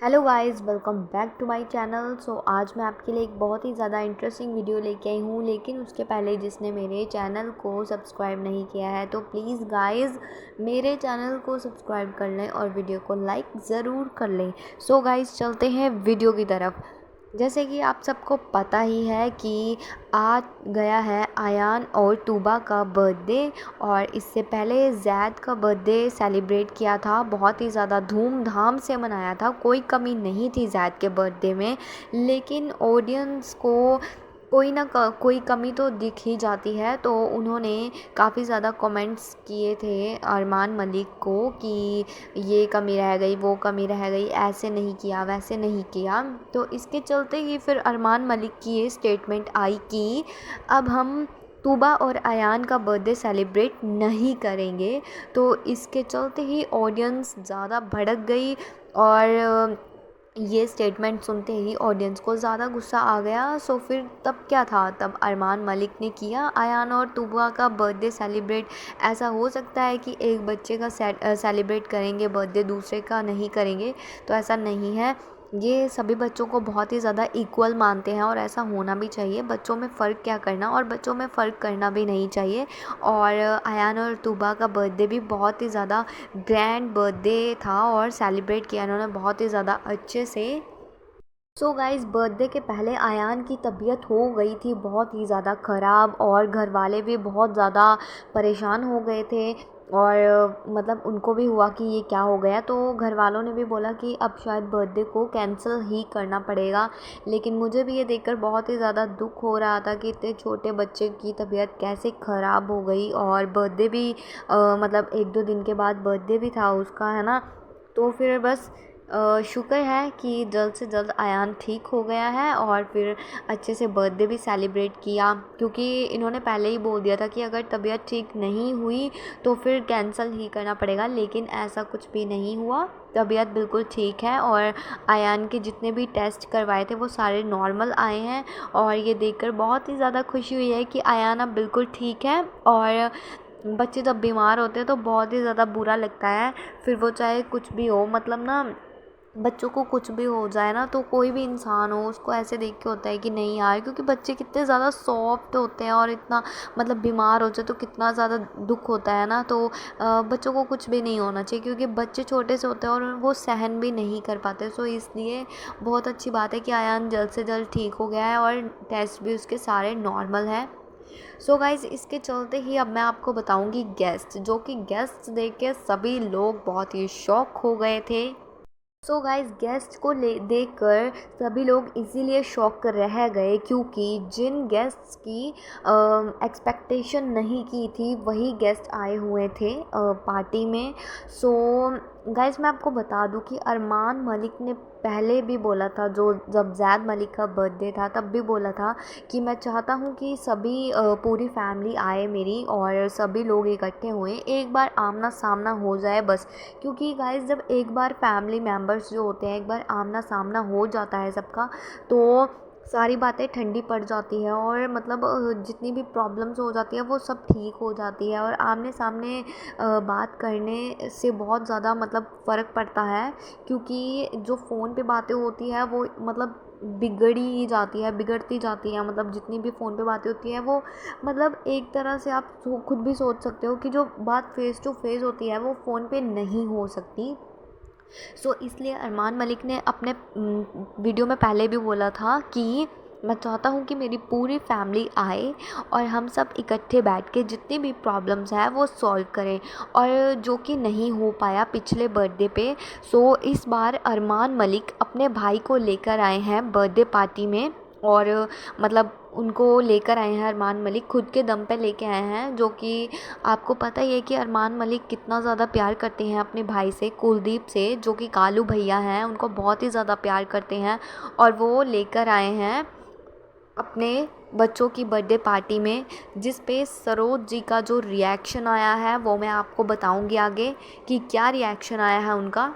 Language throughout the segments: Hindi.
Hello guys, welcome back to my channel. आज मैं आपके लिए एक बहुत ही ज़्यादा इंटरेस्टिंग वीडियो लेके आई हूँ, लेकिन उसके पहले जिसने मेरे चैनल को सब्सक्राइब नहीं किया है तो प्लीज़ गाइस मेरे चैनल को सब्सक्राइब कर लें और वीडियो को लाइक ज़रूर कर लें। गाइस चलते हैं वीडियो की तरफ। जैसे कि आप सबको पता ही है कि आ गया है आयान और तूबा का बर्थडे, और इससे पहले ज़ैद का बर्थडे सेलिब्रेट किया था, बहुत ही ज़्यादा धूमधाम से मनाया था, कोई कमी नहीं थी ज़ैद के बर्थडे में। लेकिन ऑडियंस को कोई कमी तो दिख ही जाती है, तो उन्होंने काफ़ी ज़्यादा कमेंट्स किए थे अरमान मलिक को कि ये कमी रह गई, वो कमी रह गई, ऐसे नहीं किया, वैसे नहीं किया। तो इसके चलते ही फिर अरमान मलिक की ये स्टेटमेंट आई कि अब हम तूबा और अयान का बर्थडे सेलिब्रेट नहीं करेंगे। तो इसके चलते ही ऑडियंस ज़्यादा भड़क गई, और ये स्टेटमेंट सुनते ही ऑडियंस को ज़्यादा गुस्सा आ गया। फिर तब क्या था, तब अरमान मलिक ने किया अयान और तूबा का बर्थडे सेलिब्रेट। ऐसा हो सकता है कि एक बच्चे का सेलिब्रेट करेंगे बर्थडे, दूसरे का नहीं करेंगे? तो ऐसा नहीं है, ये सभी बच्चों को बहुत ही ज़्यादा इक्वल मानते हैं और ऐसा होना भी चाहिए। बच्चों में फ़र्क क्या करना, और बच्चों में फ़र्क करना भी नहीं चाहिए। और अयान और तूबा का बर्थडे भी बहुत ही ज़्यादा ग्रैंड बर्थडे था और सेलिब्रेट किया इन्होंने बहुत ही ज़्यादा अच्छे से। गाइस, बर्थडे के पहले अयान की तबीयत हो गई थी बहुत ही ज़्यादा ख़राब, और घर वाले भी बहुत ज़्यादा परेशान हो गए थे, और मतलब उनको भी हुआ कि ये क्या हो गया। तो घर वालों ने भी बोला कि अब शायद बर्थडे को कैंसिल ही करना पड़ेगा। लेकिन मुझे भी ये देखकर बहुत ही ज़्यादा दुख हो रहा था कि इतने छोटे बच्चे की तबीयत कैसे ख़राब हो गई, और बर्थडे भी मतलब 1-2 दिन के बाद बर्थडे भी था उसका, है ना। तो फिर बस शुक्र है कि जल्द से जल्द अयान ठीक हो गया है, और फिर अच्छे से बर्थडे भी सेलिब्रेट किया, क्योंकि इन्होंने पहले ही बोल दिया था कि अगर तबीयत ठीक नहीं हुई तो फिर कैंसिल ही करना पड़ेगा। लेकिन ऐसा कुछ भी नहीं हुआ, तबीयत बिल्कुल ठीक है, और अयान के जितने भी टेस्ट करवाए थे वो सारे नॉर्मल आए हैं। और ये देखकर बहुत ही ज़्यादा खुशी हुई है कि अयान अब बिल्कुल ठीक है। और बच्चे जब बीमार होते हैं तो बहुत ही ज़्यादा बुरा लगता है, फिर वो चाहे कुछ भी हो, मतलब ना बच्चों को कुछ भी हो जाए ना, तो कोई भी इंसान हो उसको ऐसे देख के होता है कि नहीं यार, क्योंकि बच्चे कितने ज़्यादा सॉफ्ट होते हैं, और इतना मतलब बीमार हो जाए तो कितना ज़्यादा दुख होता है ना। तो बच्चों को कुछ भी नहीं होना चाहिए, क्योंकि बच्चे छोटे से होते हैं और वो सहन भी नहीं कर पाते। इसलिए बहुत अच्छी बात है कि अयान जल्द से जल्द ठीक हो गया है, और टेस्ट भी उसके सारे नॉर्मल हैं। गाइज़, इसके चलते ही अब मैं आपको बताऊंगी गेस्ट, जो कि गेस्ट देख के सभी लोग बहुत ही शॉक हो गए थे। गाइस, गेस्ट को देखकर सभी लोग इसीलिए शॉक रह गए, क्योंकि जिन गेस्ट्स की एक्सपेक्टेशन नहीं की थी वही गेस्ट आए हुए थे पार्टी में। गाइस, मैं आपको बता दूं कि अरमान मलिक ने पहले भी बोला था, जब ज़ैद मलिक का बर्थडे था तब भी बोला था कि मैं चाहता हूँ कि सभी पूरी फैमिली आए मेरी, और सभी लोग इकट्ठे हुए, एक बार आमना सामना हो जाए बस। क्योंकि गाइस, जब एक बार फैमिली मेम्बर्स जो होते हैं, एक बार आमना सामना हो जाता है सबका, तो सारी बातें ठंडी पड़ जाती है, और मतलब जितनी भी प्रॉब्लम्स हो जाती है वो सब ठीक हो जाती है। और आमने सामने बात करने से बहुत ज़्यादा मतलब फ़र्क पड़ता है, क्योंकि जो फ़ोन पे बातें होती है वो मतलब बिगड़ती जाती है। मतलब जितनी भी फ़ोन पे बातें होती हैं वो मतलब एक तरह से आप खुद भी सोच सकते हो कि जो बात फ़ेस टू फेस होती है वो फ़ोन पे नहीं हो सकती। इसलिए अरमान मलिक ने अपने वीडियो में पहले भी बोला था कि मैं चाहता हूँ कि मेरी पूरी फैमिली आए और हम सब इकट्ठे बैठ के जितनी भी प्रॉब्लम्स हैं वो सॉल्व करें, और जो कि नहीं हो पाया पिछले बर्थडे पे। इस बार अरमान मलिक अपने भाई को लेकर आए हैं बर्थडे पार्टी में, और मतलब उनको लेकर आए हैं अरमान मलिक, खुद के दम पे लेके आए हैं। जो कि आपको पता ही है कि अरमान मलिक कितना ज़्यादा प्यार करते हैं अपने भाई से, कुलदीप से, जो कि कालू भैया हैं, उनको बहुत ही ज़्यादा प्यार करते हैं। और वो लेकर आए हैं अपने बच्चों की बर्थडे पार्टी में, जिस पे सरोज जी का जो रिएक्शन आया है वो मैं आपको बताऊंगी आगे कि क्या रिएक्शन आया है उनका।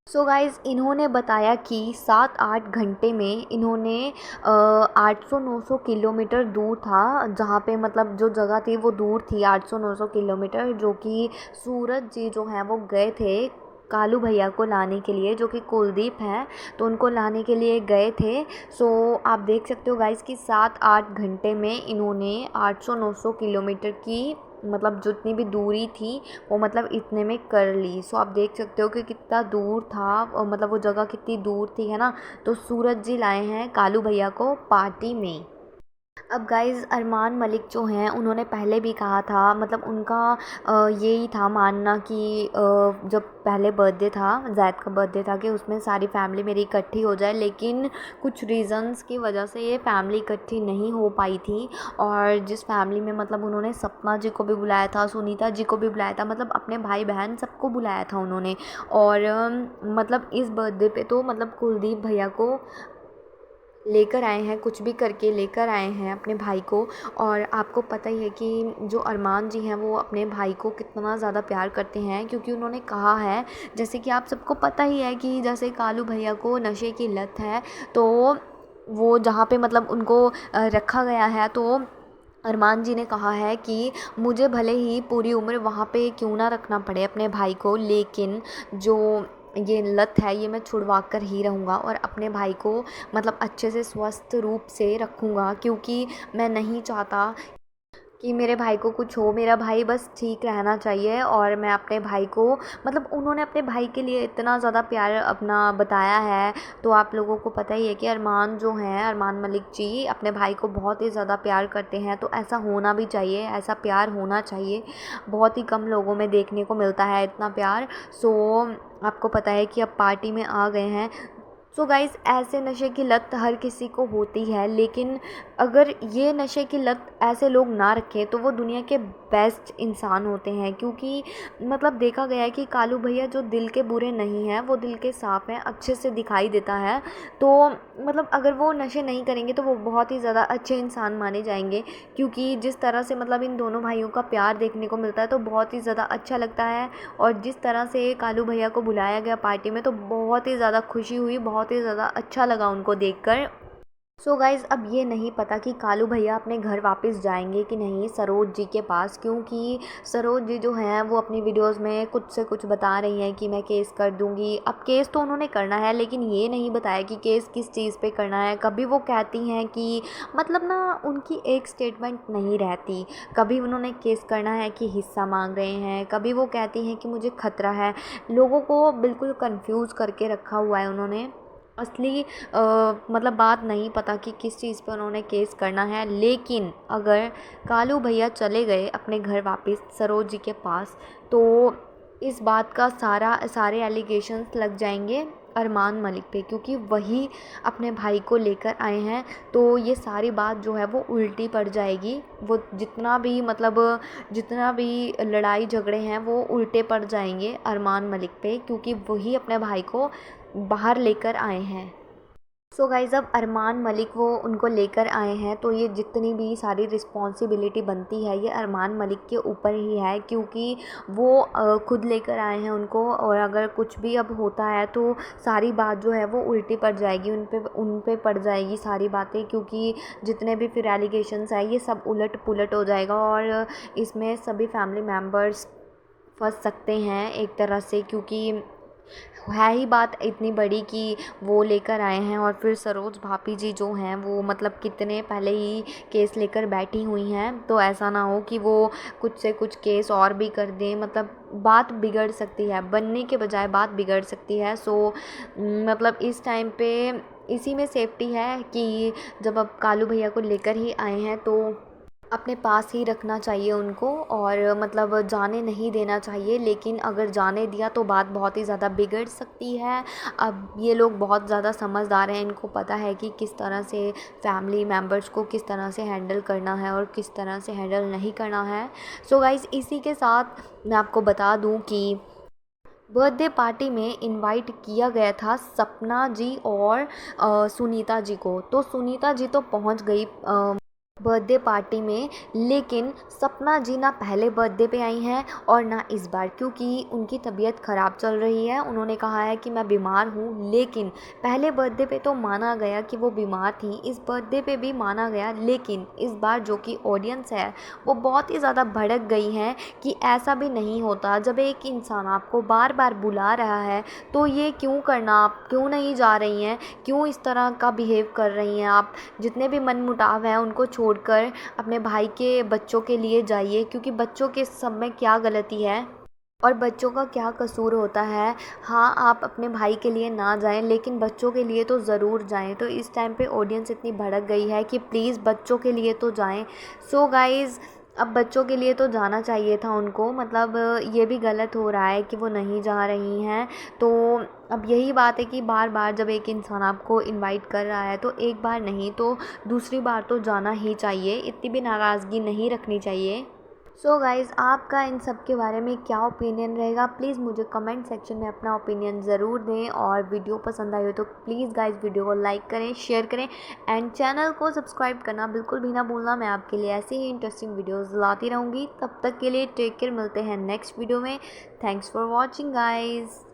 गाइज़, इन्होंने बताया कि 7-8 घंटे में इन्होंने 800-900 किलोमीटर दूर था, जहाँ पे मतलब जो जगह थी वो दूर थी 800-900 किलोमीटर, जो कि सूरज जी जो हैं वो गए थे कालू भैया को लाने के लिए, जो कि कुलदीप हैं, तो उनको लाने के लिए गए थे। सो आप देख सकते हो गाइस कि 7-8 घंटे में इन्होंने 800-900 किलोमीटर की मतलब जितनी भी दूरी थी वो मतलब इतने में कर ली। सो आप देख सकते हो कि कितना दूर था, मतलब वो जगह कितनी दूर थी, है ना। तो सूरज जी लाए हैं कालू भैया को पार्टी में। अब गाइज़ अरमान मलिक जो हैं उन्होंने पहले भी कहा था, मतलब उनका यही था मानना कि जब पहले बर्थडे था, ज़ैद का बर्थडे था, कि उसमें सारी फैमिली मेरी इकट्ठी हो जाए, लेकिन कुछ रीज़न्स की वजह से ये फैमिली इकट्ठी नहीं हो पाई थी। और जिस फैमिली में मतलब उन्होंने सपना जी को भी बुलाया था, सुनीता जी को भी बुलाया था, मतलब अपने भाई बहन सबको बुलाया था उन्होंने। और मतलब इस बर्थडे पे तो मतलब कुलदीप भैया को लेकर आए हैं, कुछ भी करके लेकर आए हैं अपने भाई को। और आपको पता ही है कि जो अरमान जी हैं वो अपने भाई को कितना ज़्यादा प्यार करते हैं, क्योंकि उन्होंने कहा है, जैसे कि आप सबको पता ही है कि जैसे कालू भैया को नशे की लत है, तो वो जहाँ पे मतलब उनको रखा गया है, तो अरमान जी ने कहा है कि मुझे भले ही पूरी उम्र वहाँ पे क्यों ना रखना पड़े अपने भाई को, लेकिन जो ये लत है ये मैं छुड़वा कर ही रहूँगा और अपने भाई को मतलब अच्छे से स्वस्थ रूप से रखूँगा, क्योंकि मैं नहीं चाहता कि मेरे भाई को कुछ हो। मेरा भाई बस ठीक रहना चाहिए। और मैं अपने भाई को मतलब उन्होंने अपने भाई के लिए इतना ज़्यादा प्यार अपना बताया है। तो आप लोगों को पता ही है कि अरमान जो हैं, अरमान मलिक जी अपने भाई को बहुत ही ज़्यादा प्यार करते हैं। तो ऐसा होना भी चाहिए, ऐसा प्यार होना चाहिए। बहुत ही कम लोगों में देखने को मिलता है इतना प्यार। सो आपको पता है कि अब पार्टी में आ गए हैं। सो गाइज़ ऐसे नशे की लत हर किसी को होती है, लेकिन अगर ये नशे की लत ऐसे लोग ना रखें तो वो दुनिया के बेस्ट इंसान होते हैं। क्योंकि मतलब देखा गया है कि कालू भैया जो दिल के बुरे नहीं हैं, वो दिल के साफ़ हैं, अच्छे से दिखाई देता है। तो मतलब अगर वो नशे नहीं करेंगे तो वो बहुत ही ज़्यादा अच्छे इंसान माने जाएंगे। क्योंकि जिस तरह से मतलब इन दोनों भाइयों का प्यार देखने को मिलता है तो बहुत ही ज़्यादा अच्छा लगता है। और जिस तरह से कालू भैया को बुलाया गया पार्टी में तो बहुत ही ज़्यादा खुशी हुई, बहुत ही ज़्यादा अच्छा लगा उनको देखकर। सो गाइज़ अब ये नहीं पता कि कालू भैया अपने घर वापस जाएंगे कि नहीं सरोज जी के पास, क्योंकि सरोज जी जो हैं वो अपनी वीडियोस में कुछ से कुछ बता रही हैं कि मैं केस कर दूंगी। अब केस तो उन्होंने करना है, लेकिन ये नहीं बताया कि केस किस चीज़ पे करना है। कभी वो कहती हैं कि मतलब ना उनकी एक स्टेटमेंट नहीं रहती। कभी उन्होंने केस करना है कि हिस्सा मांग रहे हैं, कभी वो कहती हैं कि मुझे खतरा है। लोगों को बिल्कुल कंफ्यूज करके रखा हुआ है उन्होंने। असली मतलब बात नहीं पता कि किस चीज़ पे उन्होंने केस करना है। लेकिन अगर कालू भैया चले गए अपने घर वापस सरोज जी के पास, तो इस बात का सारे एलिगेशंस लग जाएंगे अरमान मलिक पे, क्योंकि वही अपने भाई को लेकर आए हैं। तो ये सारी बात जो है वो उल्टी पड़ जाएगी। वो जितना भी लड़ाई झगड़े हैं वो उल्टे पड़ जाएंगे अरमान मलिक पे, क्योंकि वही अपने भाई को बाहर लेकर आए हैं। सो गाइज़ अब अरमान मलिक वो उनको लेकर आए हैं, तो ये जितनी भी सारी रिस्पॉन्सिबिलिटी बनती है ये अरमान मलिक के ऊपर ही है, क्योंकि वो खुद लेकर आए हैं उनको। और अगर कुछ भी अब होता है तो सारी बात जो है वो उल्टी पड़ जाएगी, उन पे पड़ जाएगी सारी बातें, क्योंकि जितने भी फिर एलिगेशंस हैं ये सब उलट पुलट हो जाएगा। और इसमें सभी फैमिली मेम्बर्स फंस सकते हैं एक तरह से, क्योंकि है ही बात इतनी बड़ी कि वो लेकर आए हैं। और फिर सरोज भाभी जी जो हैं वो मतलब कितने पहले ही केस लेकर बैठी हुई हैं। तो ऐसा ना हो कि वो कुछ से कुछ केस और भी कर दें, मतलब बात बिगड़ सकती है, बनने के बजाय बात बिगड़ सकती है। सो मतलब इस टाइम पे इसी में सेफ्टी है कि जब अब कालू भैया को लेकर ही आए हैं तो अपने पास ही रखना चाहिए उनको, और मतलब जाने नहीं देना चाहिए। लेकिन अगर जाने दिया तो बात बहुत ही ज़्यादा बिगड़ सकती है। अब ये लोग बहुत ज़्यादा समझदार हैं, इनको पता है कि किस तरह से फैमिली मेम्बर्स को किस तरह से हैंडल करना है और किस तरह से हैंडल नहीं करना है। सो गाइज़ इसी के साथ मैं आपको बता दूं कि बर्थडे पार्टी में इनवाइट किया गया था सपना जी और सुनीता जी को। तो सुनीता जी तो पहुंच गई बर्थडे पार्टी में, लेकिन सपना जी ना पहले बर्थडे पे आई हैं और ना इस बार, क्योंकि उनकी तबीयत ख़राब चल रही है। उन्होंने कहा है कि मैं बीमार हूँ, लेकिन पहले बर्थडे पे तो माना गया कि वो बीमार थी, इस बर्थडे पे भी माना गया, लेकिन इस बार जो कि ऑडियंस है वो बहुत ही ज़्यादा भड़क गई हैं कि ऐसा भी नहीं होता। जब एक इंसान आपको बार बार बुला रहा है तो ये क्यों करना, आप क्यों नहीं जा रही हैं, क्यों इस तरह का बिहेव कर रही हैं आप। जितने भी मनमुटाव हैं उनको छोड़कर अपने भाई के बच्चों के लिए जाइए, क्योंकि बच्चों के सब में क्या गलती है और बच्चों का क्या कसूर होता है। हाँ, आप अपने भाई के लिए ना जाएं, लेकिन बच्चों के लिए तो ज़रूर जाएं। तो इस टाइम पे ऑडियंस इतनी भड़क गई है कि प्लीज़ बच्चों के लिए तो जाएं। सो गाइज़, अब बच्चों के लिए तो जाना चाहिए था उनको, मतलब ये भी गलत हो रहा है कि वो नहीं जा रही हैं। तो अब यही बात है कि बार बार जब एक इंसान आपको इनवाइट कर रहा है तो एक बार नहीं तो दूसरी बार तो जाना ही चाहिए, इतनी भी नाराज़गी नहीं रखनी चाहिए। सो गाइज़, आपका इन सब के बारे में क्या ओपिनियन रहेगा, प्लीज़ मुझे कमेंट सेक्शन में अपना ओपिनियन ज़रूर दें। और वीडियो पसंद आई हो तो प्लीज़ गाइज़ वीडियो को लाइक करें, शेयर करें एंड चैनल को सब्सक्राइब करना बिल्कुल भी ना भूलना। मैं आपके लिए ऐसे ही इंटरेस्टिंग वीडियोज़ लाती रहूँगी। तब तक के लिए टेक केयर, मिलते हैं नेक्स्ट वीडियो में। Thanks for watching guys.